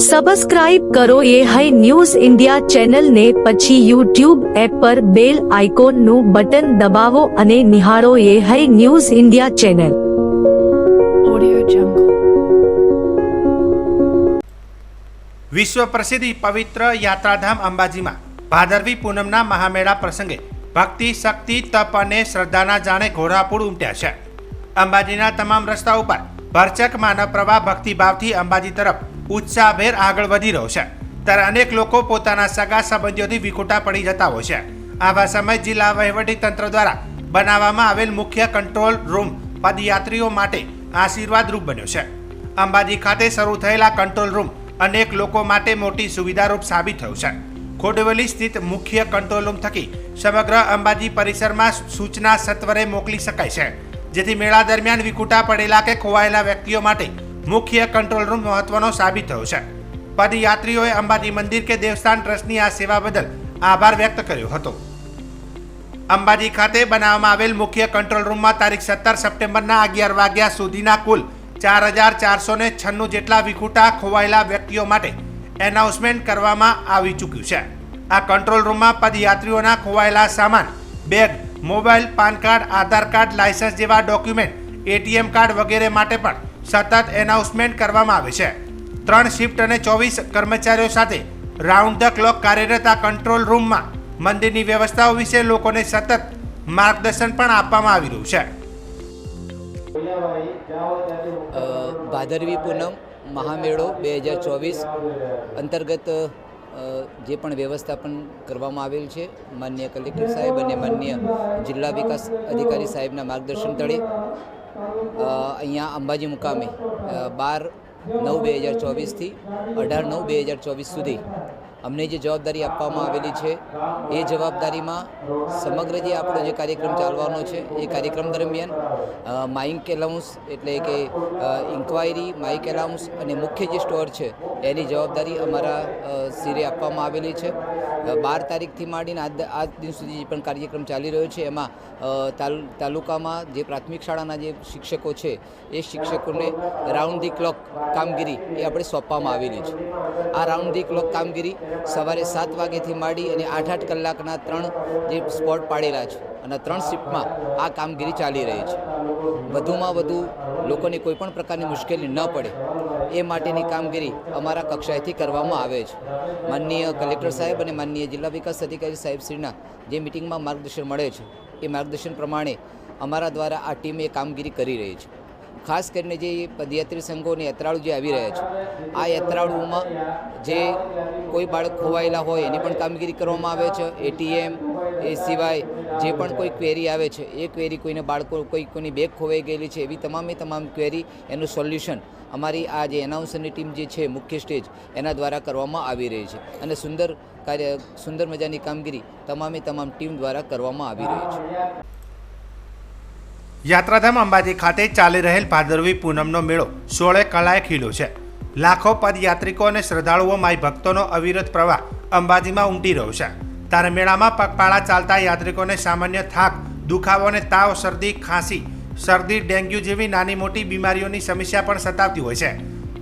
Subscribe કરો એ high news India channel ને પછી યુટ્યુબ એપ પર બેલ આઇકોન નું બટન દબાવો અને નિહાળો એ હાઈ ન્યૂઝ ઇન્ડિયા ચેનલ। વિશ્વ પ્રસિદ્ધ પવિત્ર યાત્રાધામ અંબાજીમાં ભાદરવી પૂનમના મહામેળા પ્રસંગે ભક્તિ, શક્તિ, તપ અને શ્રદ્ધાના જાણે ઘોડાપૂર ઉમટ્યા છે। અંબાજીના તમામ રસ્તા ઉપર ભરચક માનવ પ્રવાહ ભક્તિભાવથી અંબાજી તરફ ઉત્સાહભેર આગળ વધી રહ્યો છે, ત્યારે અનેક લોકો પોતાના સગા સંબંધીઓથી વિખૂટા પડી જતા હોય છે। આવા સમય જિલ્લા વહીવટી તંત્ર દ્વારા બનાવવામાં આવેલ મુખ્ય કંટ્રોલ રૂમ પદયાત્રીઓ માટે આશીર્વાદરૂપ બન્યો છે। અંબાજી ખાતે શરૂ થયેલા કંટ્રોલ રૂમ અનેક લોકો માટે મોટી સુવિધારૂપ સાબિત થયું છે। ખોડવેલી સ્થિત મુખ્ય કંટ્રોલ રૂમ થકી સમગ્ર અંબાજી પરિસરમાં સૂચના સત્વરે મોકલી શકાય છે, જેથી મેળા દરમિયાન વિખૂટા પડેલા કે ખોવાયેલા વ્યક્તિઓ માટે મુખ્ય કંટ્રોલ રૂમ મહત્વનો સાબિત થયો છે। પદયાત્રીઓએ અંબાજી મંદિર કે દેવસ્થાન ટ્રસ્ટની આ સેવા બદલ આભાર વ્યક્ત કર્યો હતો। અંબાજી ખાતે બનાવવામાં આવેલ મુખ્ય કંટ્રોલ રૂમમાં તારીખ 17 સપ્ટેમ્બરના 11 વાગ્યા સુધીના કુલ 4496 જેટલા વિખૂટા ખોવાયેલા વ્યક્તિઓ માટે એનાઉન્સમેન્ટ કરવામાં આવી ચૂક્યું છે। આ કંટ્રોલ રૂમમાં પદયાત્રીઓના ખોવાયેલા સામાન, બેગ, મોબાઈલ, પાન કાર્ડ, આધાર કાર્ડ, લાયસન્સ જેવા ડોક્યુમેન્ટ, એટીએમ કાર્ડ વગેરે માટે પણ સતત એનાઉન્સમેન્ટ કરવામાં આવે છે। 3 શિફ્ટ અને 24 કર્મચારીઓ સાથે રાઉન્ડ ધ ક્લોક કાર્યરત આ કંટ્રોલ રૂમમાં મંદિરની વ્યવસ્થાઓ વિશે લોકોને સતત માર્ગદર્શન પણ આપવામાં આવી રહ્યું છે। ભાદરવી પૂનમ મહામેળો 2024 અંતર્ગત જે પણ વ્યવસ્થાપન કરવામાં આવેલ છે, માનનીય કલેક્ટર સાહેબ અને માનનીય જિલ્લા વિકાસ અધિકારી સાહેબના માર્ગદર્શન તળે અહીંયા અંબાજી મુકામે 12/9/2024થી 18/9/2024 સુધી અમને જે જવાબદારી આપવામાં આવેલી છે એ જવાબદારીમાં સમગ્ર જે આપણો જે કાર્યક્રમ ચાલવાનો છે એ કાર્યક્રમ દરમિયાન માઇક એલાઉન્સ એટલે કે ઇન્ક્વાયરી, માઇક એલાઉન્સ અને મુખ્ય જે સ્ટોર છે એની જવાબદારી અમારા સિરે આપવામાં આવેલી છે। 12 તારીખથી માંડીને આજ દિન સુધી જે પણ કાર્યક્રમ ચાલી રહ્યો છે એમાં તાલુકામાં જે પ્રાથમિક શાળાના જે શિક્ષકો છે એ શિક્ષકોને રાઉન્ડ ધી ક્લોક કામગીરી એ આપણે સોંપવામાં આવેલી છે। આ રાઉન્ડ ધી ક્લોક કામગીરી સવારે 7 વાગ્યાથી માંડી અને 8-8 કલાકના 3 જે સ્પોટ પાડેલા છે અને 3 શિફ્ટમાં આ કામગીરી ચાલી રહી છે। વધુમાં વધુ લોકોને કોઈપણ પ્રકારની મુશ્કેલી ન પડે એ માટેની કામગીરી અમારા કક્ષાએથી કરવામાં આવે છે। માનનીય કલેક્ટર સાહેબ અને માનનીય જિલ્લા વિકાસ અધિકારી સાહેબશ્રીના જે મિટિંગમાં માર્ગદર્શન મળે છે એ માર્ગદર્શન પ્રમાણે અમારા દ્વારા આ ટીમ એ કામગીરી કરી રહી છે। ખાસ કરીને જે પદયાત્રી સંઘો અને યાત્રાળુ જે આવી રહ્યા છે, આ યાત્રાળુઓમાં જે કોઈ બાળક ખોવાયેલા હોય એની પણ કામગીરી કરવામાં આવે છે। એટીએમ એ સિવાય જે પણ કોઈ ક્વેરી આવે છે એ ક્વેરી કોઈને બાળકો કોઈની બેગ ખોવાઈ ગયેલી છે એવી તમામ ક્વેરી એનું સોલ્યુશન અમારી આ જે એનાઉન્સરની ટીમ જે છે મુખ્ય સ્ટેજ એના દ્વારા કરવામાં આવી રહી છે અને સુંદર મજાની કામગીરી તમામ ટીમ દ્વારા કરવામાં આવી રહી છે। યાત્રાધામ અંબાજી ખાતે ચાલી રહેલ ભાદરવી પૂનમનો મેળો 16 કલાએ ખીલ્યો છે। લાખો પદયાત્રિકો અને શ્રદ્ધાળુઓ માઈ ભક્તોનો અવિરત પ્રવાહ અંબાજીમાં ઉમટી રહ્યો છે, ત્યારે મેળામાં પગપાળા ચાલતા યાત્રિકોને સામાન્ય થાક, દુખાવો અને તાવ, શરદી, ખાંસી, શરદી, ડેન્ગ્યુ જેવી નાની મોટી બીમારીઓની સમસ્યા પણ સતાવતી હોય છે।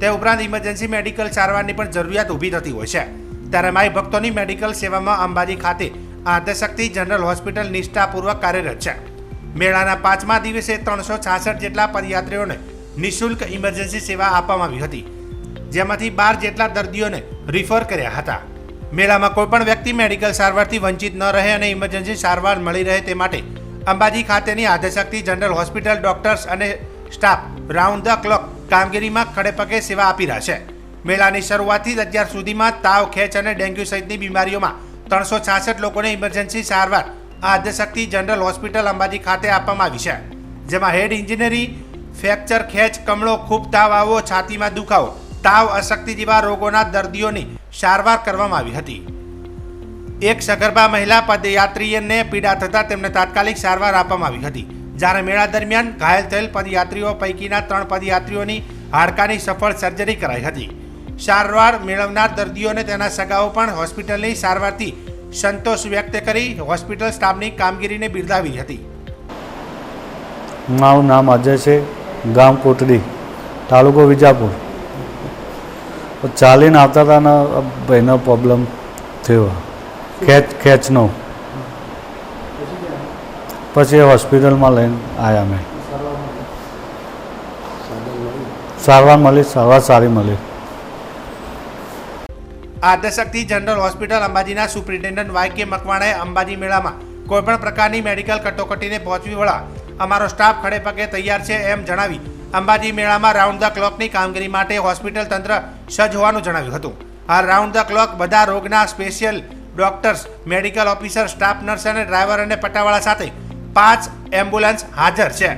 તે ઉપરાંત ઇમરજન્સી મેડિકલ સારવારની પણ જરૂરિયાત ઊભી થતી હોય છે, ત્યારે માઈ ભક્તોની મેડિકલ સેવામાં અંબાજી ખાતે આદ્યશક્તિ જનરલ હોસ્પિટલ નિષ્ઠાપૂર્વક કાર્યરત છે। મેળાના 5મા દિવસે 366 જેટલા પદયાત્રીઓને નિઃશુલ્ક ઇમરજન્સી સેવા આપવામાં આવી હતી, જેમાંથી 12 જેટલા દર્દીઓને રિફર કર્યા હતા। મેળામાં કોઈપણ વ્યક્તિ મેડિકલ સારવારથી વંચિત ન રહે અને ઇમરજન્સી સારવાર મળી રહે તે માટે અંબાજી ખાતેની આદ્યશક્તિ જનરલ હોસ્પિટલ ડોક્ટર્સ અને સ્ટાફ રાઉન્ડ ધ ક્લોક કામગીરીમાં ખડેપગે સેવા આપી રહ્યા છે। મેળાની શરૂઆતથી જ અત્યાર સુધીમાં તાવ, ખેંચ અને ડેન્ગ્યુ સહિતની બીમારીઓમાં 366 લોકોને ઇમરજન્સી સારવાર આદ્યશક્તિ જનરલ હોસ્પિટલ અંબાજી ખાતે આપવામાં આવી છે, જેમાં હેડ ઇન્જિનરી, ફ્રેક્ચર, ખેંચ, કમળો, ખૂબ તાવ આવવો, છાતીમાં દુખાવો, તાવ, અશક્તિ જેવા રોગોના દર્દીઓની સારવાર કરવામાં આવી હતી। એક સગર્ભા મહિલા પદયાત્રીને પીડા થતાં તેમને તાત્કાલિક સારવાર આપવામાં આવી હતી, જ્યારે મેળા દરમિયાન ઘાયલ થયેલ પદયાત્રીઓ પૈકીના 3 પદયાત્રીઓની હાડકાની સફળ સર્જરી કરાઈ હતી। સારવાર મેળવનાર દર્દીઓને તેના સગાઓ પણ હોસ્પિટલની સારવારથી સંતોષ વ્યક્ત કરી હોસ્પિટલ સ્ટાફની કામગીરીને બિરદાવી હતી। મારું નામ અજય છે, ગામ કોટડી, તાલુકો વિજાપુર। ચાલીને આવતા હતા ને ભાઈનો પ્રોબ્લેમ થયો ખેંચનો. પછી હોસ્પિટલમાં લઈને આવ્યા મેં. સારવાર મળી, સારવાર સારી મળી. આદ્યશક્તિ જનરલ હોસ્પિટલ અંબાજીના સુપ્રિન્ટેન્ડન્ટ YK મકવાણાએ અંબાજી મેળામાં કોઈપણ પ્રકારની મેડિકલ કટોકટીને પહોંચવી વળવા અમારો સ્ટાફ ખડે પગે તૈયાર છે એમ જણાવી અંબાજી મેળામાં રાઉન્ડ ધ ક્લોકની કામગીરી માટે હોસ્પિટલ તંત્ર સજ્જ હોવાનું જણાવ્યું હતું. હાલ રાઉન્ડ ધ ક્લોક બધા રોગના special doctors, medical officer, staff nurse અને ડ્રાઈવર અને પટ્ટાવાળા સાથે 5 એમ્બ્યુલન્સ હાજર છે.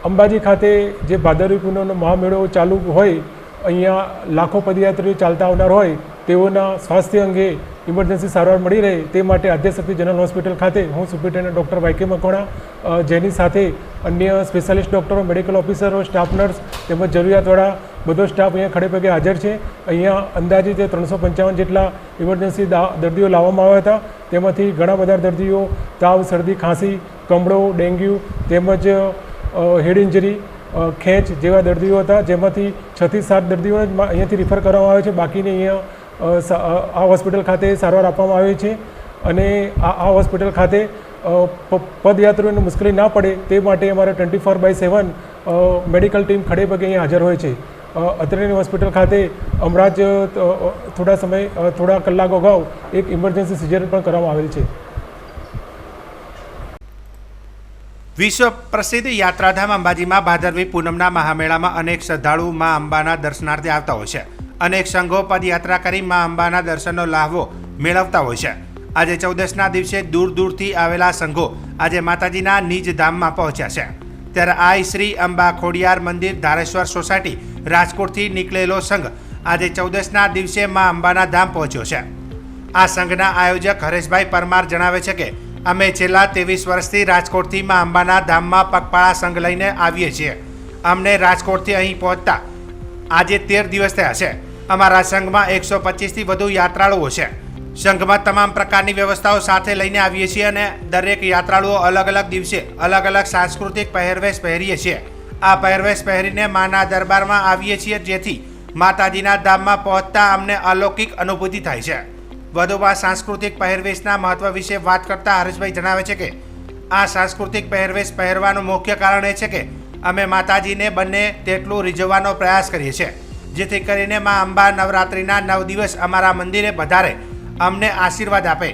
અંબાજી ખાતે જે ભાદરવી પૂનમનો મહામેળો ચાલુ હોય, અહીંયા લાખો પદયાત્રીઓ ચાલતા આવનાર હોય, તેઓના સ્વાસ્થ્ય અંગે ઇમરજન્સી સારવાર મળી રહે તે માટે આદ્યશક્તિ જનરલ હોસ્પિટલ ખાતે હું સુપ્રિન્ટેન્ડન્ટ ડૉક્ટર YK મકવાણા, જેની સાથે અન્ય સ્પેશિયાલિસ્ટ ડૉક્ટરો, મેડિકલ ઓફિસરો, સ્ટાફ નર્સ તેમજ જરૂરિયાતવાળા બધો સ્ટાફ અહીંયા ખડે પગે હાજર છે. અહીંયા અંદાજિત 355 જેટલા ઇમરજન્સી દર્દીઓ લાવવામાં આવ્યા હતા. તેમાંથી ઘણા બધા દર્દીઓ તાવ, શરદી, ખાંસી, કમળો, ડેન્ગ્યુ તેમજ હેડ ઇન્જરી, ખેંચ જેવા દર્દીઓ હતા, જેમાંથી 6 થી 7 દર્દીઓને જ અહીંયાથી રિફર કરવામાં આવે છે. બાકીને અહીંયા આ હોસ્પિટલ ખાતે સારવાર આપવામાં આવે છે. અને આ હોસ્પિટલ ખાતે પદયાત્રીઓને મુશ્કેલી ના પડે તે માટે અમારે 24/7 મેડિકલ ટીમ ખડે પગે અહીંયા હાજર હોય છે. અત્રેની હોસ્પિટલ ખાતે હમણાં જ થોડા કલાકો અગાઉ એક ઇમરજન્સી સિઝેરિયન પણ કરવામાં આવેલ છે. વિશ્વ પ્રસિદ્ધ યાત્રાધામ અંબાજીમાં ભાદરવી પૂનમના મહામેળામાં અનેક શ્રદ્ધાળુ મા અંબાના દર્શનાર્થે આવતા હોય છે. અનેક સંઘો પદયાત્રા કરી મા અંબાના દર્શનનો લાહવો મેળવતા હોય છે. આજે 14ના દિવસે દૂર દૂરથી આવેલા સંઘો આજે માતાજીના નિજ ધામમાં પહોંચ્યા છે. ત્યારે આઈ શ્રી અંબા ખોડિયાર મંદિર ધારેશ્વર સોસાયટી રાજકોટથી નીકળેલો સંઘ આજે 14ના દિવસે મા અંબાના ધામ પહોંચ્યો છે. આ સંઘના આયોજક હરેશભાઈ પરમાર જણાવે છે કે અમે છેલ્લા 23 વર્ષથી રાજકોટથી મા અંબાના ધામમાં પગપાળા સંઘ લઈને આવીએ છીએ. અમને રાજકોટથી અહીં પહોંચતા આજે 13 દિવસ થયા છે. અમારા સંઘમાં 125થી વધુ યાત્રાળુઓ છે. સંઘમાં તમામ પ્રકારની વ્યવસ્થાઓ સાથે લઈને આવીએ છીએ અને દરેક યાત્રાળુઓ અલગ અલગ દિવસે અલગ અલગ સાંસ્કૃતિક પહેરવેશ પહેરીએ છીએ. આ પહેરવેશ પહેરીને માના દરબારમાં આવીએ છીએ, જેથી માતાજીના ધામમાં પહોંચતા અમને અલૌકિક અનુભૂતિ થાય છે. વધુમાં સાંસ્કૃતિક પહેરવેશના મહત્વ વિશે વાત કરતા હરેશભાઈ જણાવે છે કે આ સાંસ્કૃતિક પહેરવેશ પહેરવાનું મુખ્ય કારણ એ છે કે અમે માતાજીને બંને તેટલું રીઝવવાનો પ્રયાસ કરીએ છીએ, જેથી કરીને મા અંબા નવરાત્રિના 9 દિવસ અમારા મંદિરે પધારે, અમને આશીર્વાદ આપે.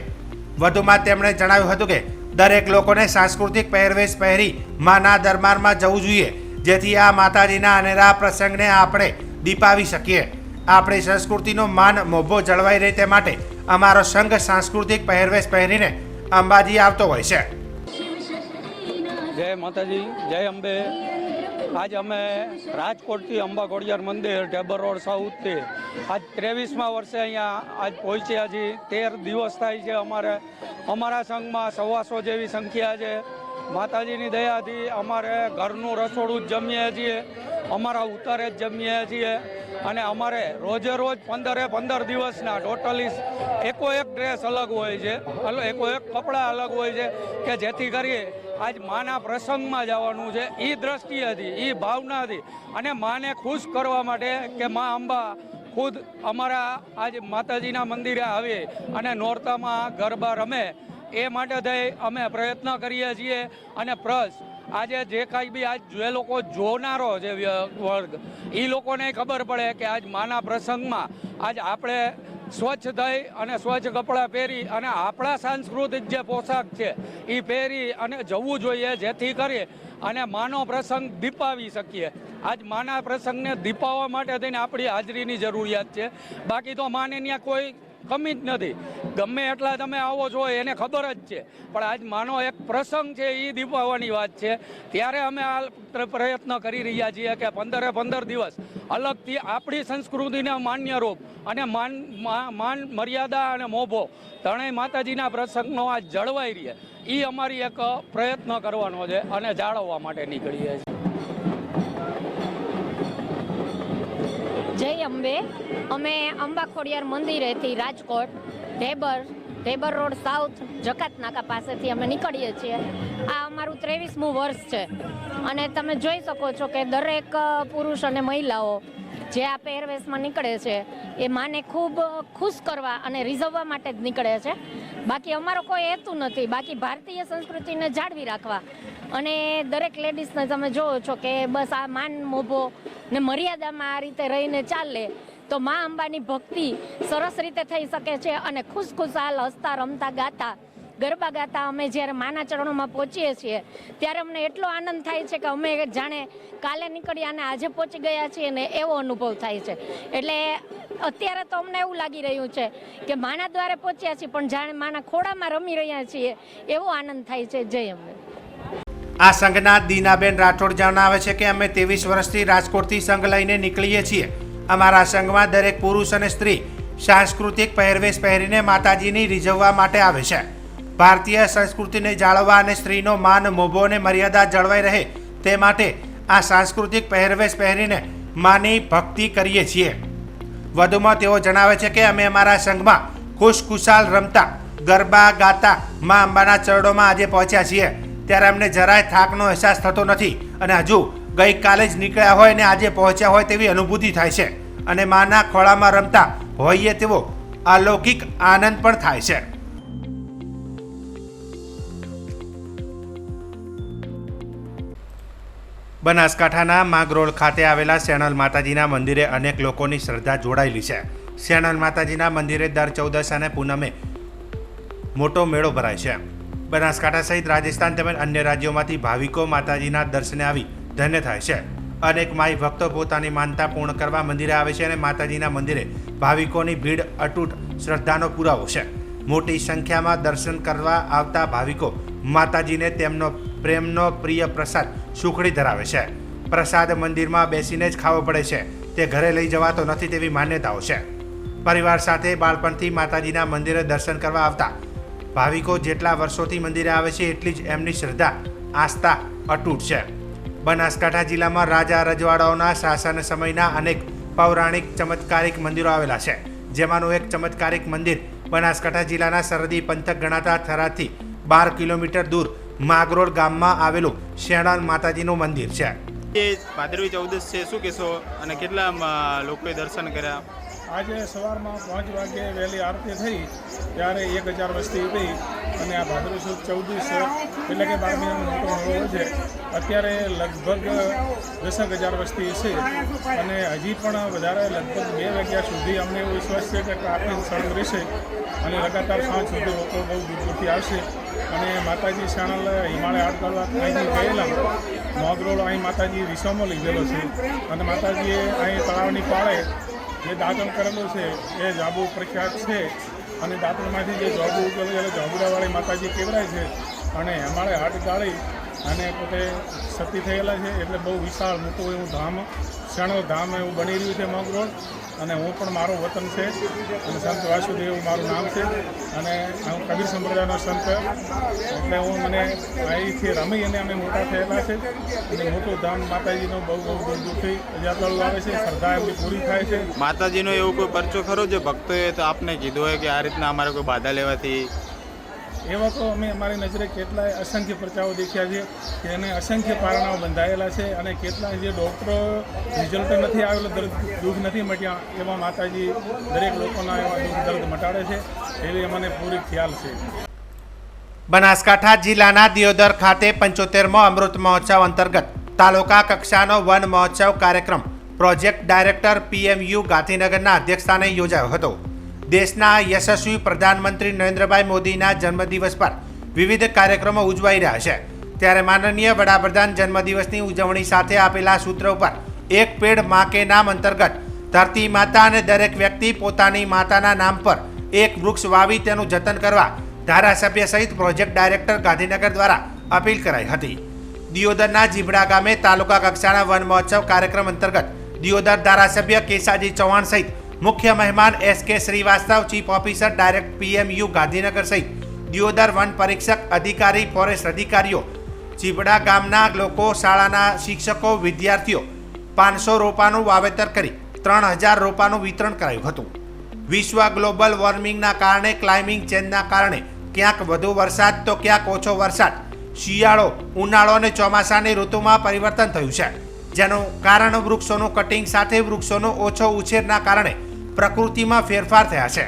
વધુમાં તેમણે જણાવ્યું હતું કે દરેક લોકોને સાંસ્કૃતિક પહેરવેશ પહેરી માના દરબારમાં જવું જોઈએ, જેથી આ માતાજીના અનેરા પ્રસંગને આપણે દીપાવી શકીએ. આપણી સંસ્કૃતિનો માન મોભો જળવાઈ રહે તે માટે અમારો સંઘ સાંસ્કૃતિક પહેરવેશ પહેરીને અંબાજી આવતો હોય છે. જય માતાજી, જય અંબે. આજ અમે રાજકોટથી અંબા ખોડિયાર મંદિર ઢેબર રોડ સાઉથથી આજ 23મા વર્ષે અહીંયા આજ પહોંચ્યા છીએ. 13 દિવસ થાય છે. અમારા સંઘમાં 125 જેવી સંખ્યા છે. માતાજીની દયાથી અમારે ઘરનું રસોડું જ જમીએ છીએ, અમારા ઉતારે જ જમીએ છીએ. અને અમારે રોજે રોજ 15 દિવસના ટોટલી એકો એક ડ્રેસ અલગ હોય છે, એકો એક કપડાં અલગ હોય છે, કે જેથી કરીએ આજ માના પ્રસંગમાં જવાનું છે. એ દ્રષ્ટિએથી, એ ભાવનાથી અને માને ખુશ કરવા માટે કે મા અંબા ખુદ અમારા આજ માતાજીના મંદિરે આવે અને નોરતામાં ગરબા રમે, એ માટે થઈ અમે પ્રયત્ન કરીએ છીએ. અને પ્લસ આજે જે કાંઈ બી આજ જે લોકો જોનારો છે વર્ગ, એ લોકોને ખબર પડે કે આજ માના પ્રસંગમાં આજ આપણે સ્વચ્છ થઈ અને સ્વચ્છ કપડાં પહેરી અને આપણા સાંસ્કૃતિક જે પોશાક છે એ પહેરી અને જવું જોઈએ, જેથી કરી અને માનો પ્રસંગ દીપાવી શકીએ. આજ માના પ્રસંગને દીપાવવા માટે થઈને આપણી હાજરીની જરૂરિયાત છે. બાકી તો માને ત્યાં કોઈ કમી જ નથી. ગમે એટલા તમે આવો છો એને ખબર જ છે, પણ આજ માનો એક પ્રસંગ છે એ દીપાવવાની વાત છે. ત્યારે અમે આ પ્રયત્ન કરી રહ્યા છીએ કે 15 દિવસ અલગથી આપણી સંસ્કૃતિને માન્ય રૂપ અને માન મર્યાદા અને મોભો ત્રણેય માતાજીના પ્રસંગનો આ જળવાઈ રહે, એ અમારી એક પ્રયત્ન કરવાનો છે અને જાળવવા માટે નીકળીએ છીએ. જય અંબે. અમે અંબા ખોડિયાર મંદિરેથી રાજકોટ ઢેબર રોડ સાઉથ જકાત નાકા પાસેથી અમે નીકળીએ છીએ. આ અમારું 23મું વર્ષ છે અને તમે જોઈ શકો છો કે દરેક પુરુષ અને મહિલાઓ જે આ પહેરવેશમાં નીકળે છે એ માને ખૂબ ખુશ કરવા અને રીઝવવા માટે જ નીકળે છે. બાકી અમારો કોઈ હેતુ નથી. બાકી ભારતીય સંસ્કૃતિને જાળવી રાખવા અને દરેક લેડીઝને તમે જોવો છો કે બસ આ માન મોભો ને મર્યાદામાં આ રીતે રહીને ચાલે તો મા અંબાની ભક્તિ સરસ રીતે થઈ શકે છે. અને ખુશખુશાલ હસતા રમતા ગાતા ગરબા ગાતા અમે જ્યારે માના ચરણોમાં પહોંચીએ છીએ ત્યારે અમને એટલો આનંદ થાય છે કે અમે જાણે કાલે નીકળ્યા અને આજે પહોંચી ગયા છીએ ને એવો અનુભવ થાય છે. એટલે અત્યારે તો અમને એવું લાગી રહ્યું છે કે માના દ્વારે પહોંચ્યા છીએ પણ જાણે માના ખોળામાં રમી રહ્યા છીએ એવો આનંદ થાય છે. જય અંબે. આ સંઘના દીનાબેન રાઠોડ જણાવે છે કે અમે 23 વર્ષથી રાજકોટથી સંઘ લઈને નીકળીએ છીએ. અમારા સંઘમાં દરેક પુરુષ અને સ્ત્રી સાંસ્કૃતિક પહેરવેશ પહેરીને માતાજીની રીઝવવા માટે આવે છે. ભારતીય સંસ્કૃતિને જાળવવા અને સ્ત્રીનો માન મોભો અને મર્યાદા જળવાઈ રહે તે માટે આ સાંસ્કૃતિક પહેરવેશ પહેરીને માની ભક્તિ કરીએ છીએ. વધુમાં તેઓ જણાવે છે કે અમે અમારા સંઘમાં ખુશખુશાલ રમતા ગરબા ગાતા મા અંબાના ચરણોમાં આજે પહોંચ્યા છીએ ત્યારે અમને જરાય થાકનો અહેસાસ થતો નથી અને હજુ ગઈકાલે જ નીકળ્યા હોય ને આજે પહોંચ્યા હોય તેવી અનુભૂતિ થાય છે અને માના ખોળામાં રમતા હોઈએ તેવો અલૌકિક આનંદ પણ થાય છે. બનાસકાંઠાના માંગરોળ ખાતે આવેલા સેણલ માતાજીના મંદિરે અનેક લોકોની શ્રદ્ધા જોડાયેલી છે. સેણલ માતાજીના મંદિરે દર 14 અને પૂનમે મોટો મેળો ભરાય છે. બનાસકાંઠા સહિત રાજસ્થાન તેમજ અન્ય રાજ્યોમાંથી ભાવિકો માતાજીના દર્શને આવી ધન્ય થાય છે. અનેક માઈ ભક્તો પોતાની માનતા પૂર્ણ કરવા મંદિરે આવે છે અને માતાજીના મંદિરે ભાવિકોની ભીડ અતૂટ શ્રદ્ધાનો પુરાવો છે. મોટી સંખ્યામાં દર્શન કરવા આવતા ભાવિકો માતાજીને તેમનો પ્રેમનો પ્રિય પ્રસાદ સુખડી ધરાવે છે. પ્રસાદ મંદિરમાં બેસીને જ ખાવો પડે છે, તે ઘરે લઈ જવાતો નથી તેવી માન્યતાઓ છે. પરિવાર સાથે બાળપણથી માતાજીના મંદિરે દર્શન કરવા આવતા ભાવિકો જેટલા વર્ષોથી મંદિરે આવે છે એટલી જ એમની શ્રદ્ધા આસ્થા અતૂટ છે. બનાસકાંઠા જિલ્લામાં રાજા રજવાડાઓના શાસન સમયના અનેક પૌરાણિક ચમત્કારિક મંદિરો આવેલા છે. જેમાંનું એક ચમત્કારિક મંદિર બનાસકાંઠા જિલ્લાના સરહદી પંથક ગણાતા થરાદથી 12 કિલોમીટર દૂર માંગરોળ ગામમાં આવેલું શેણાલ માતાજીનું મંદિર છે. એ ભાદરવી 14 છે, શું કહેશો અને કેટલા લોકોએ દર્શન કર્યા? આજે સવારમાં 5 વાગે વહેલી આરતી થઈ ત્યારે 1000 વસ્તી હતી અને આ ભાદરવી સુદ 14 એટલે કે 12 મહિનાનો મોટો મેળો છે. અત્યારે લગભગ 10,000 વસ્તી છે અને હજી પણ વધારે લગભગ 2 વાગ્યા સુધી અમને એવો વિશ્વાસ છે કે ટ્રાફિક સળંગ રહેશે અને લગાતાર 5 સુધી લોકો બહુ દૂર દૂરથી આવશે. અને માતાજી શાણલ હિમાલય આર્ટ કરવા અહીંથી ગયેલા માંગરોળ અહીં માતાજી વિશ્વમાં લીધેલો છે અને માતાજીએ અહીં તળાવની પાળે જે દાંતણ કરેલું છે એ જાબુ પ્રખ્યાત છે અને દાંતણમાંથી જે જાબુ ઉગેલું એટલે જાબુડાવાળી માતાજી કેવડાય છે અને હિમાલય હાટ ગાળી અને પોતે સતી થયેલા છે. એટલે બહુ વિશાળ મોટું એવું ધામ શણો ધામ એવું બની રહ્યું છે માંગરોળ. અને હું પણ મારું વતન છે અને સંત વાસુદેવ મારું નામ છે અને હું કબીર સંપ્રદાયનો સંત એટલે હું મને અહીંથી રમી અને અમે મોટા થયેલા છે અને મોટું ધામ માતાજીનો બહુ બહુ દૂર દૂરથી યાત્રાળુ આવે છે. શ્રદ્ધા એમની પૂરી થાય છે. માતાજીનો એવો કોઈ પરચો ખરો જે ભક્તોએ તો આપને કીધું હોય કે આ રીતના અમારે કોઈ બાધા લેવાથી? એવા તો અમે અમારી નજરે કેટલાય અસંખ્ય પરચાઓ દેખ્યા છે કે એને અસંખ્ય પારણાઓ બંધાયેલા છે અને કેટલાય જે ડૉક્ટરો રિઝલ્ટ નથી આવેલો, દુઃખ નથી મટ્યા, એવા માતાજી દરેક લોકોના એવા દુઃખ દર્દ મટાડે છે એવી મને પૂરી ખ્યાલ છે. બનાસકાંઠા જિલ્લાના દિયોદર ખાતે 75મો અમૃત મહોત્સવ અંતર્ગત તાલુકા કક્ષાનો વન મહોત્સવ કાર્યક્રમ પ્રોજેક્ટ ડાયરેક્ટર PMU ગાંધીનગરના અધ્યક્ષસ્થાને યોજાયો હતો. દેશના યશસ્વી પ્રધાનમંત્રી નરેન્દ્રભાઈ મોદીના જન્મદિવસ પર વિવિધ કાર્યક્રમો ઉજવાઈ રહ્યા છે ત્યારે માનનીય વડાપ્રધાન જન્મદિવસની ઉજવણી સાથે આપેલા સૂત્ર ઉપર એક પેડ માં કે નામ અંતર્ગત ધરતી માતા અને દરેક વ્યક્તિ પોતાની માતાના નામ પર એક વૃક્ષ વાવી તેનું જતન કરવા ધારાસભ્ય સહિત પ્રોજેક્ટ ડાયરેક્ટર ગાંધીનગર દ્વારા અપીલ કરાઈ હતી. દિયોદરના જીભડા ગામે તાલુકા કક્ષાના વન મહોત્સવ કાર્યક્રમ અંતર્ગત દિયોદર ધારાસભ્ય કેસાજી ચૌહાણ સહિત મુખ્ય મહેમાન SK Srivastava, chief officer direct PMU Gandhinagar સહિત દિયોદર વન પરીક્ષક અધિકારી, ફોરેસ્ટ અધિકારીઓ, ચીબડા ગામના લોકો, શાળાના શિક્ષકો, વિદ્યાર્થીઓ 500 રોપાનું વાવેતર કરી 3000 રોપાનું વિતરણ કરાયું હતું. વિશ્વ ગ્લોબલ વોર્મિંગના કારણે ક્લાઇમેટ ચેન્જના કારણે ક્યાંક વધુ વરસાદ તો ક્યાંક ઓછો વરસાદ, શિયાળો, ઉનાળો અને ચોમાસાની ઋતુમાં પરિવર્તન થયું છે. જેનું કારણ વૃક્ષોનું કટિંગ સાથે વૃક્ષોનો ઓછો ઉછેરના કારણે પ્રકૃતિમાં ફેરફાર થયા છે.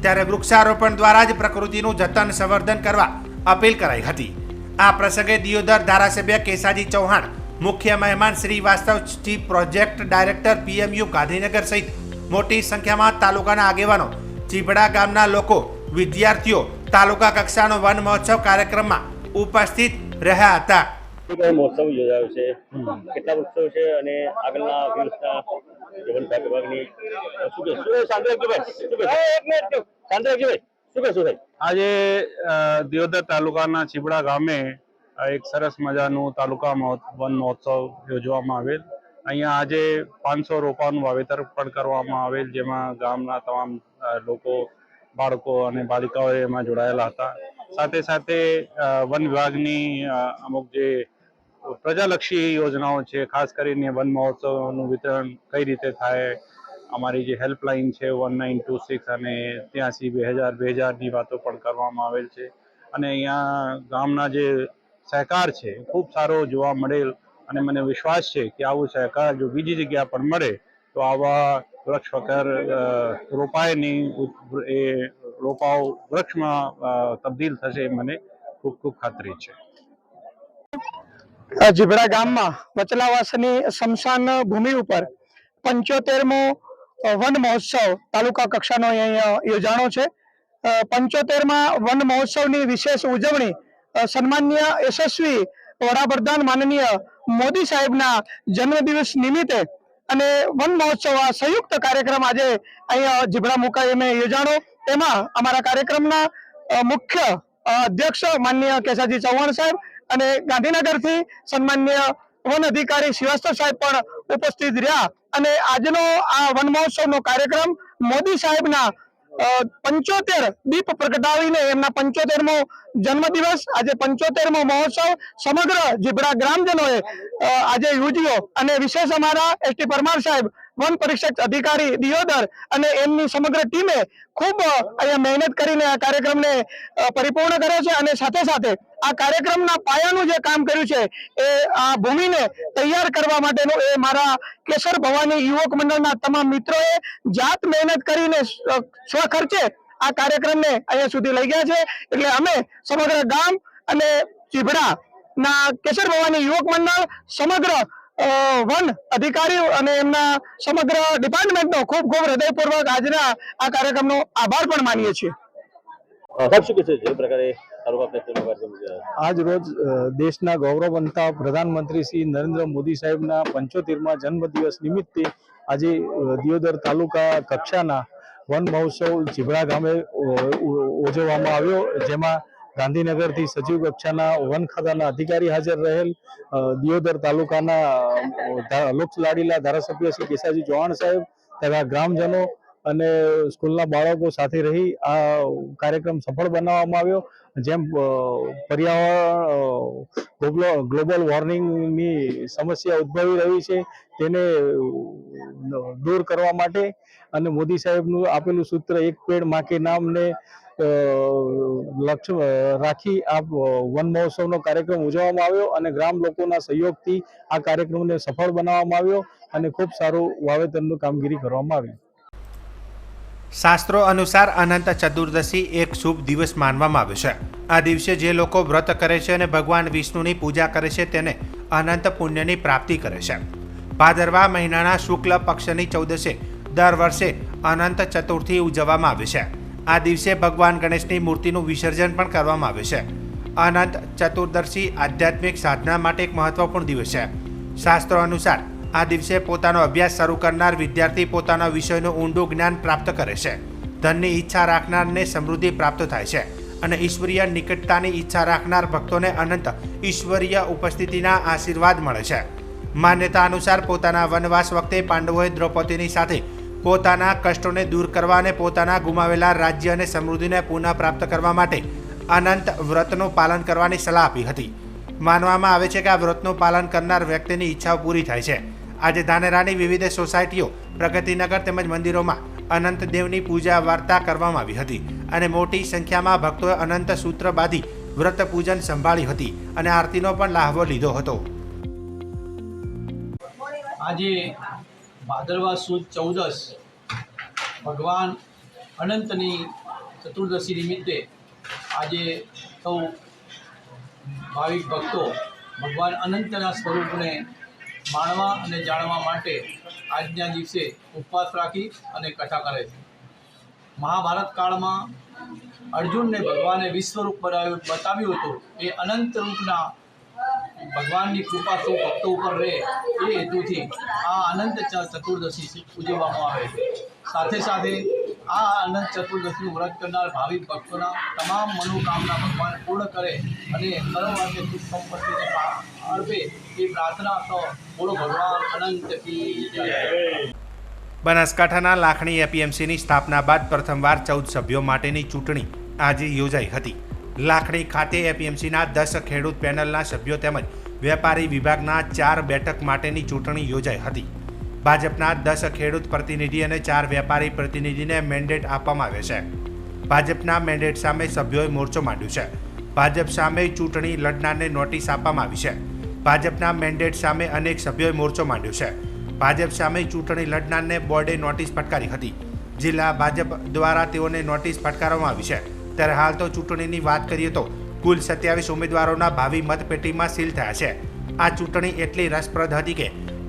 ત્યારે વૃક્ષારોપણ દ્વારા જ પ્રકૃતિનું જતન સંવર્ધન કરવા અપીલ કરાઈ હતી. આ પ્રસંગે દિયોદર ધારાસભ્ય કેસાજી ચૌહાણ, મુખ્ય મહેમાન Srivastava, chief project director PMU Gandhinagar સહિત મોટી સંખ્યામાં તાલુકાના આગેવાનો, ચીબડા ગામના લોકો, વિદ્યાર્થીઓ તાલુકા કક્ષાનો વન મહોત્સવ કાર્યક્રમમાં ઉપસ્થિત રહ્યા હતા. મહોત્સવ યોજાયો છે, કેટલા વૃક્ષો છે અને આગળના દિવસના વન વિભાગની આજે દિયોદર તાલુકાના ચીબડા ગામે એક સરસ મજાનું તાલુકા વન મહોત્સવ યોજવામાં આવેલ. અહીંયા આજે 500 રોપાનું વાવેતર પણ કરવામાં આવેલ, જેમાં ગામના તમામ લોકો, બાળકો અને બાલિકાઓ એમાં જોડાયેલા હતા. સાથે સાથે વન વિભાગની અમુક જે પ્રજાલક્ષી યોજનાઓ છે, ખાસ કરીને વન મહોત્સવનું વિતરણ કઈ રીતે થાય, અમારી જે હેલ્પલાઇન છે 1926 અને 83-2000-2000ની વાતો પણ કરવામાં આવેલ છે. અને અહીંયા ગામના જે સહકાર છે ખૂબ સારો જોવા મળેલ અને મને વિશ્વાસ છે કે આવો સહકાર જો બીજી જગ્યા પર મળે તો આવા વૃક્ષ વગર રોપાય નહીં, એ રોપાઓ વૃક્ષમાં તબદીલ થશે, મને ખૂબ ખૂબ ખાતરી છે. જીબડા ગામમાં વચલાવાસની સ્મશાન ભૂમિ ઉપર 75મો વન મહોત્સવ તાલુકા કક્ષાનો અહીંયા યોજાણો છે. 75મા વન મહોત્સવની વિશેષ ઉજવણી સન્માનીય યશસ્વી વડાપ્રધાન માનનીય મોદી સાહેબના જન્મદિવસ નિમિત્તે અને વન મહોત્સવ આ સંયુક્ત કાર્યક્રમ આજે અહીંયા જીબડા મુકામે યોજાણો. તેમાં અમારા કાર્યક્રમના મુખ્ય અધ્યક્ષ માનનીય કેસાજી ચૌહાણ સાહેબ અને ગાંધીનગરથી સન્માનીય વન અધિકારી શ્રીવાસ્તવ સાહેબ પણ ઉપસ્થિત રહ્યા. અને આજનો આ વન મહોત્સવનો કાર્યક્રમ મોદી સાહેબના 75 દીપ પ્રગટાવીને એમના 75મો જન્મદિવસ, આજે 75મો મહોત્સવ સમગ્ર જીબડા ગ્રામજનોએ આજે યોજ્યો. અને વિશેષ અમારા ST પરમાર સાહેબ, વન પરીક્ષક અધિકારી દિયોદર અને એમની સમગ્ર ટીમે ખૂબ અહીંયા મહેનત કરીને આ કાર્યક્રમને પરિપૂર્ણ કર્યો છે. અને સાથે સાથે આ કાર્યક્રમના પાયાનું જે કામ કર્યું છે એ આ ભૂમિને તૈયાર કરવા માટેનું એ મારા કેસર ભવાની યુવક મંડળના તમામ મિત્રોએ જાત મહેનત કરીને સ્વખર્ચે આ કાર્યક્રમને અહીંયા સુધી લઈ ગયા છે. એટલે અમે સમગ્ર ગામ અને ચીબડા ના કેસર ભવાની યુવક મંડળ, સમગ્ર વન અધિકારીઓ અને એમના સમગ્ર ડિપાર્ટમેન્ટનો ખૂબ ખૂબ હૃદયપૂર્વક આજના આ કાર્યક્રમનો આભાર પણ માનીએ છીએ. આજ રોજ દેશના ગૌરવવંતા પ્રધાનમંત્રી શ્રી નરેન્દ્ર મોદી સાહેબના 75મા જન્મદિવસ નિમિત્તે આજે દિયોદર તાલુકા કક્ષાના વન મહોત્સવ જીબડા ગામે ઉજવવામાં આવ્યો, જેમાં ગાંધીનગરથી સચિવ કક્ષાના વન ખાતાના અધિકારી હાજર રહેલ, દિયોદર તાલુકાના લોકલાડીલા ધારાસભ્ય શ્રી કેસાજી ચૌહાણ સાહેબ તથા ગ્રામજનો અને સ્કૂલના બાળકો સાથે રહી આ કાર્યક્રમ સફળ બનાવવામાં આવ્યો. જેમ પર્યાવરણ ગ્લોબલ વોર્મિંગની સમસ્યા ઉદ્ભવી રહી છે તેને દૂર કરવા માટે અને મોદી સાહેબનું આપેલું સૂત્ર એક પેડ માં કે નામને લક્ષ્ય રાખી આ વન મહોત્સવનો કાર્યક્રમ ઉજવવામાં આવ્યો અને ગ્રામ લોકોના સહયોગથી આ કાર્યક્રમને સફળ બનાવવામાં આવ્યો અને ખૂબ સારું વાવેતરનું કામગીરી કરવામાં આવી. શાસ્ત્રો અનુસાર અનંત ચતુર્દશી એક શુભ દિવસ માનવામાં આવે છે. આ દિવસે જે લોકો વ્રત કરે છે અને ભગવાન વિષ્ણુની પૂજા કરે છે તેને અનંત પુણ્યની પ્રાપ્તિ કરે છે. ભાદરવા મહિનાના શુક્લ પક્ષની 14સે દર વર્ષે અનંત ચતુર્થી ઉજવવામાં આવે છે. આ દિવસે ભગવાન ગણેશની મૂર્તિનું વિસર્જન પણ કરવામાં આવે છે. અનંત ચતુર્દશી આધ્યાત્મિક સાધના માટે એક મહત્વપૂર્ણ દિવસ છે. શાસ્ત્રો અનુસાર આ દિવસે પોતાનો અભ્યાસ શરૂ કરનાર વિદ્યાર્થી પોતાના વિષયનું ઊંડું જ્ઞાન પ્રાપ્ત કરે છે. ધનની ઈચ્છા રાખનારને સમૃદ્ધિ પ્રાપ્ત થાય છે અને ઈશ્વરીય નિકટતાની ઈચ્છા રાખનાર ભક્તોને અનંત ઈશ્વરીય ઉપસ્થિતિના આશીર્વાદ મળે છે. માન્યતા અનુસાર પોતાના વનવાસ વખતે પાંડવોએ દ્રૌપદીની સાથે પોતાના કષ્ટોને દૂર કરવા અને પોતાના ગુમાવેલા રાજ્ય અને સમૃદ્ધિને પુનઃ પ્રાપ્ત કરવા માટે અનંત વ્રતનું પાલન કરવાની સલાહ આપી હતી. માનવામાં આવે છે કે આ વ્રતનું પાલન કરનાર વ્યક્તિની ઈચ્છાઓ પૂરી થાય છે. આજે ધાનેરાની વિવિધ સોસાયટીઓ, પ્રગતિનગર તેમજ મંદિરોમાં અનંત દેવની પૂજા વાર્તા કરવામાં આવી હતી અને મોટી સંખ્યામાં ભક્તોએ અનંત સૂત્ર બાંધી વ્રત પૂજન સંભાળી હતી અને આરતીનો પણ લાહવો લીધો હતો. આજે ભાદરવા સુદ 14 ભગવાન અનંતની ચતુર્દશી નિમિત્તે આજે સૌ ભાવિક ભક્તો ભગવાન અનંતના સ્વરૂપને માણવા અને જાણવા માટે આજના દિવસે ઉપવાસ રાખી અને કથા કરે છે. મહાભારત કાળમાં અર્જુનને ભગવાને વિશ્વરૂપ બતાવ્યું હતું. એ અનંત રૂપના ભગવાનની કૃપા સૌ ભક્તો ઉપર રહે એ હેતુથી આ અનંત ચતુર્દશી ઉજવવામાં આવે છે. સાથે સાથે આ અનંત ચતુર્દશીનું વ્રત કરનાર ભાવિક ભક્તોના તમામ મનોકામના ભગવાન પૂર્ણ કરે અને સર્વાંગે સુખ સંપત્તિને અર્પે એ પ્રાર્થના તો બોલો ભગવાન અનંત કી જય. બનાસકાંઠાના લાખણી એપીએમસીની સ્થાપના બાદ પ્રથમવાર 14 સભ્યો માટેની ચૂંટણી આજે યોજાઈ હતી. લાખણી ખાતે એપીએમસીના 10 ખેડૂત પેનલના સભ્યો તેમજ વેપારી વિભાગના 4 બેઠક માટેની ચૂંટણી યોજાઈ હતી. ભાજપના 10 ખેડૂત પ્રતિનિધિ અને 4 વેપારી પ્રતિનિધિને મેન્ડેટ આપવામાં આવ્યો છે. ભાજપના મેન્ડેટ સામે સભ્યોએ મોરચો માંડ્યો છે. ભાજપ સામે ચૂંટણી લડનારને નોટિસ આપવામાં આવી છે. ભાજપના મેન્ડેટ સામે અનેક સભ્યોએ મોરચો માંડ્યો છે. ભાજપ સામે ચૂંટણી લડનારને બોર્ડે નોટિસ ફટકારી હતી. જિલ્લા ભાજપ દ્વારા તેઓને નોટિસ ફટકારવામાં આવી છે. ત્યારે હાલ તો ચૂંટણીની વાત કરીએ તો કુલ 27 ઉમેદવારોના ભાવિ મતપેટીમાં સીલ થયા છે. આ ચૂંટણી એટલી રસપ્રદ હતી કે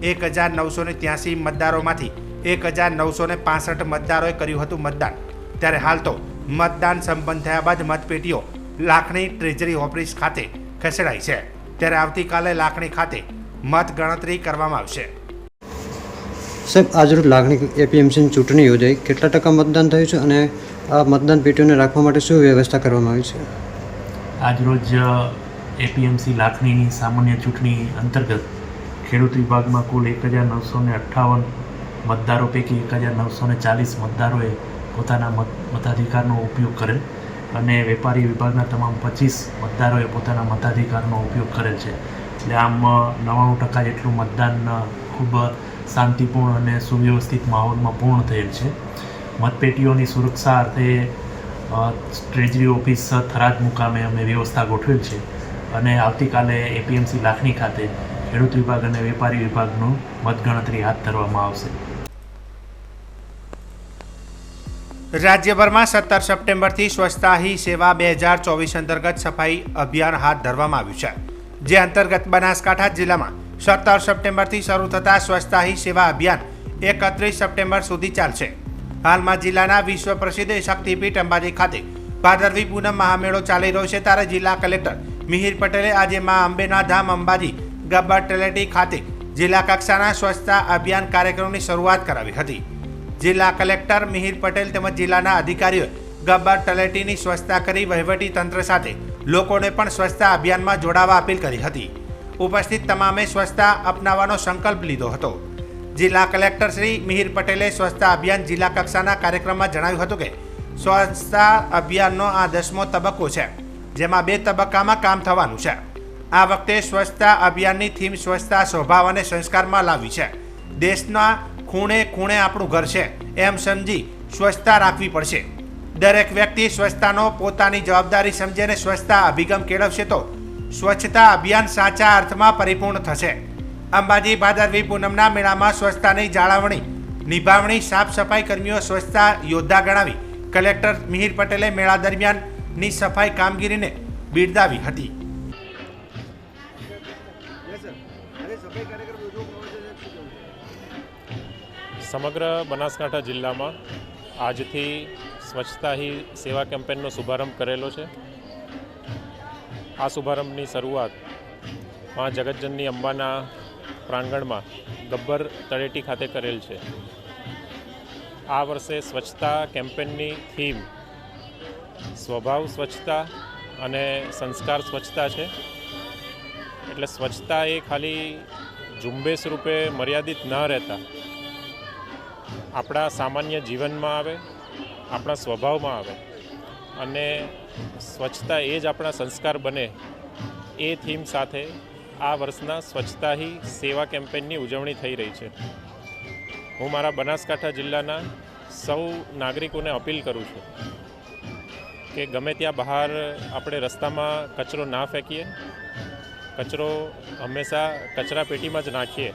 1983 મતદારોમાંથી 1965 મતદારોએ કર્યું હતું મતદાન. ત્યારે હાલ તો મતદાન સંપન્ન થયા બાદ મતપેટીઓ લાખણી ટ્રેજરી ઓફિસ ખાતે ખસેડાઈ છે. ત્યારે આવતીકાલે લાખણી ખાતે મત ગણતરી કરવામાં આવશે. સાહેબ, આજરોજ લાખણી એપીએમસીની ચૂંટણી યોજાઈ, કેટલા ટકા મતદાન થયું છે અને આ મતદાન પેટીઓને રાખવા માટે શું વ્યવસ્થા કરવામાં આવી છે? આજરોજ એપીએમસી લાખણીની સામાન્ય ચૂંટણી અંતર્ગત ખેડૂત વિભાગમાં કુલ 1958 મતદારો પૈકી 1940 મતદારોએ પોતાના મતાધિકારનો ઉપયોગ કરેલ અને વેપારી વિભાગના તમામ 25 મતદારોએ પોતાના મતાધિકારનો ઉપયોગ કરેલ છે. એટલે આમ 99% જેટલું મતદાન ખૂબ શાંતિપૂર્ણ અને સુવ્યવસ્થિત માહોલમાં પૂર્ણ થયેલ છે. મતપેટીઓની સુરક્ષા અર્થે ટ્રેજરી ઓફિસ થરાદ મુકામે અમે વ્યવસ્થા ગોઠવેલ છે અને આવતીકાલે એપીએમસી લાખણી ખાતે ખેડૂત વિભાગ અને વેપારી વિભાગનું મતગણતરી હાથ ધરવામાં આવશે. રાજ્યભરમાં 17 સપ્ટેમ્બરથી સ્વચ્છતા હી સેવા 2024 અંતર્ગત સફાઈ અભિયાન હાથ ધરવામાં આવ્યું છે. જે અંતર્ગત બનાસકાંઠા જિલ્લામાં 17 સપ્ટેમ્બરથી શરૂ થતા સ્વચ્છતા હી સેવા અભિયાન 31 સપ્ટેમ્બર સુધી ચાલશે. હાલમાં જિલ્લાના વિશ્વ પ્રસિદ્ધ શક્તિપીઠ અંબાજી ખાતે ભાદરવી પૂનમ મહામેળો ચાલી રહ્યો છે. ત્યારે જિલ્લા કલેક્ટર મિહિર પટેલે આજે મા અંબેના ધામ અંબાજી ગબ્બર તળેટી ખાતે જિલ્લા કક્ષાના સ્વચ્છતા અભિયાન કાર્યક્રમની શરૂઆત કરાવી હતી. જિલ્લા કલેક્ટર મિહિર પટેલ તેમજ જિલ્લાના અધિકારીઓએ ગબ્બર તળેટીની સ્વચ્છતા કરી વહીવટી તંત્ર સાથે લોકોને પણ સ્વચ્છતા અભિયાનમાં જોડાવા અપીલ કરી હતી. ઉપસ્થિત તમામે સ્વચ્છતા અપનાવવાનો સંકલ્પ લીધો હતો. જિલ્લા કલેક્ટર શ્રી મિહિર પટેલે સ્વચ્છતા અભિયાન જિલ્લા કક્ષાના કાર્યક્રમમાં જણાવ્યું હતું કે સ્વચ્છતા અભિયાનનો આ 10મો તબક્કો છે, જેમાં 2 તબક્કામાં કામ થવાનું છે. આ વખતે સ્વચ્છતા અભિયાનની થીમ સ્વચ્છતા સ્વભાવ અને સંસ્કારમાં લાવી છે. દેશના ખૂણે ખૂણે આપણું ઘર છે એમ સમજી સ્વચ્છતા રાખવી પડશે. દરેક વ્યક્તિ સ્વચ્છતાનો પોતાની જવાબદારી સમજી અને સ્વચ્છતા અભિગમ કેળવશે તો સ્વચ્છતા અભિયાન સાચા અર્થમાં પરિપૂર્ણ થશે. અંબાજી ભાદરવી પૂનમના મેળામાં સ્વચ્છતાની જાળવણી નિભાવણી સાફ સફાઈ કર્મીઓ સ્વચ્છતા યોદ્ધા ગણાવી કલેક્ટર મિહિર પટેલે મેળા દરમિયાનની સફાઈ કામગીરીને બિરદાવી હતી. સમગ્ર બનાસકાંઠા જિલ્લામાં આજથી સ્વચ્છતા હી સેવા કેમ્પેનનો શુભારંભ કરેલો છે. આ શુભારંભની શરૂઆત મા જગતજનની અંબાના પ્રાંગણમાં ગબ્બર તળેટી ખાતે કરેલ છે. આ વર્ષે સ્વચ્છતા કેમ્પેનની થીમ સ્વભાવ સ્વચ્છતા અને સંસ્કાર સ્વચ્છતા છે. એટલે સ્વચ્છતા એ ખાલી ઝુંબેશ રૂપે મર્યાદિત ન રહેતા આપણા સામાન્ય જીવનમાં આવે, આપણા સ્વભાવમાં આવે અને સ્વચ્છતા એ જ આપણા સંસ્કાર બને એ થીમ સાથે આ વર્ષના સ્વચ્છતા હી સેવા કેમ્પેનની ઉજવણી થઈ રહી છે. હું મારા બનાસકાંઠા જિલ્લાના સૌ નાગરિકોને અપીલ કરું છું કે ગમે ત્યાં બહાર આપણે રસ્તામાં કચરો ના ફેંકીએ, કચરો હંમેશા કચરા પેટીમાં જ નાખીએ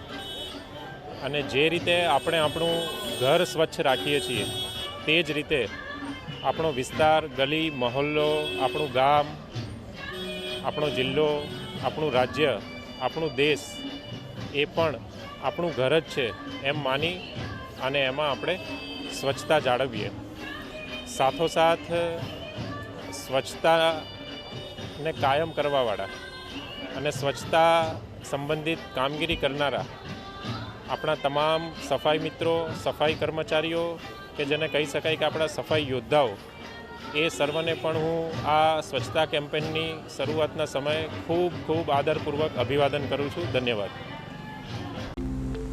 અને જે રીતે આપણે આપણું ઘર સ્વચ્છ રાખીએ છીએ તે જ રીતે આપણો વિસ્તાર, ગલી, મહોલ્લો, આપણું ગામ, આપણો જિલ્લો, આપણું રાજ્ય, આપણું દેશ એ પણ આપણું ઘર જ છે એમ માની અને એમાં આપણે સ્વચ્છતા જાળવીએ. સાથોસાથ સ્વચ્છતાને કાયમ કરવાવાળા અને સ્વચ્છતા સંબંધિત કામગીરી કરનારા આપણા તમામ સફાઈ મિત્રો, સફાઈ કર્મચારીઓ કે જેને કહી શકાય કે આપણા સફાઈ યોદ્ધાઓ, એ સર્વને પણ હું આ સ્વચ્છતા કેમ્પેનની શરૂઆતના સમયે ખૂબ ખૂબ આદરપૂર્વક અભિવાદન કરું છું. ધન્યવાદ.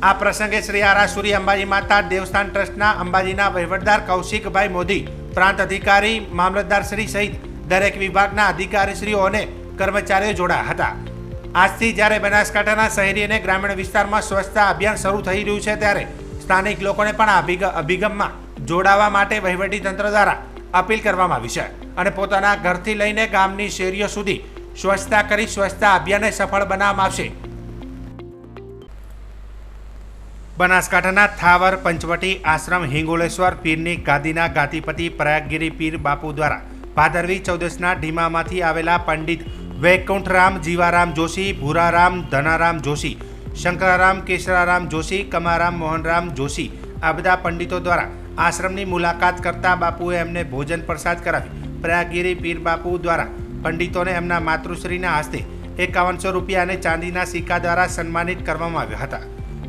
આ પ્રસંગે શ્રી આરાસુરી અંબાજી માતા દેવસ્થાન ટ્રસ્ટના અંબાજીના વહીવટદાર કૌશિકભાઈ મોદી, પ્રાંત અધિકારી, મામલતદાર શ્રી સહિત દરેક વિભાગના અધિકારીશ્રીઓ અને કર્મચારીઓ જોડાયા હતા. આજથી જ્યારે બનાસકાંઠાના શહેરી અને ગ્રામીણ વિસ્તારમાં સ્વચ્છતા અભિયાન શરૂ થઈ રહ્યું છે, ત્યારે સ્થાનિક લોકોને પણ આ અભિગમમાં જોડાવા માટે વહીવટીતંત્ર દ્વારા અપીલ કરવામાં આવી છે અને પોતાના ઘરથી લઈને ગામની શેરીઓ સુધી સ્વચ્છતા કરી સ્વચ્છતા અભિયાનને સફળ બનાવવામાં આવશે. બનાસકાંઠાના થાવર પંચવટી આશ્રમ હિંગોળેશ્વર પીરની ગાદીના ગાદીપતિ પ્રયાગગીરી પીર બાપુ દ્વારા ભાદરવી ચૌદસના ઢીમામાંથી આવેલા પંડિત વૈકુંઠરામ જીવારામ જોશી, ભૂરારામ ધનારામ જોશી, શંકરારામ કેશરારામ જોશી, કમારામ મોહનરામ જોશી આ બધા પંડિતો દ્વારા આશ્રમની મુલાકાત કરતા બાપુએ એમને ભોજન પ્રસાદ કરાવી પ્રયાગગીરી પીર બાપુ દ્વારા પંડિતોને એમના માતૃશ્રીના હસ્તે 5100 રૂપિયા અને ચાંદીના સિક્કા દ્વારા સન્માનિત કરવામાં આવ્યા હતા.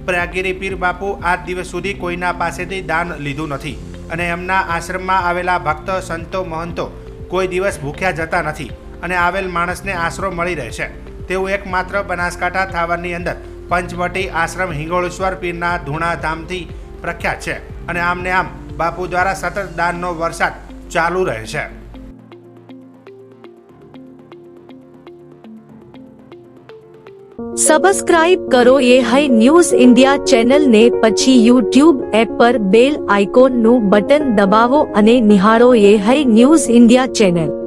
પ્રયાગગીરી પીર બાપુ આજ દિવસ સુધી કોઈના પાસેથી દાન લીધું નથી અને એમના આશ્રમમાં આવેલા ભક્ત, સંતો, મહંતો કોઈ દિવસ ભૂખ્યા જતા નથી અને આવેલ માણસને આશરો મળી રહે છે તેવું એકમાત્ર બનાસકાંઠા થાવરની અંદર પંચવટી આશ્રમ હિંગોળેશ્વર પીરના ધૂણાધામથી પ્રખ્યાત છે અને આમને આમ બાપુ દ્વારા સતત દાનનો વરસાદ ચાલુ રહે છે. સબસ્ક્રાઇબ કરો ये है न्यूज़ इंडिया चैनल ने પછી YouTube એપ પર બેલ આઇકોનનું બટન દબાવો અને નિહાળો ये है न्यूज़ इंडिया चैनल.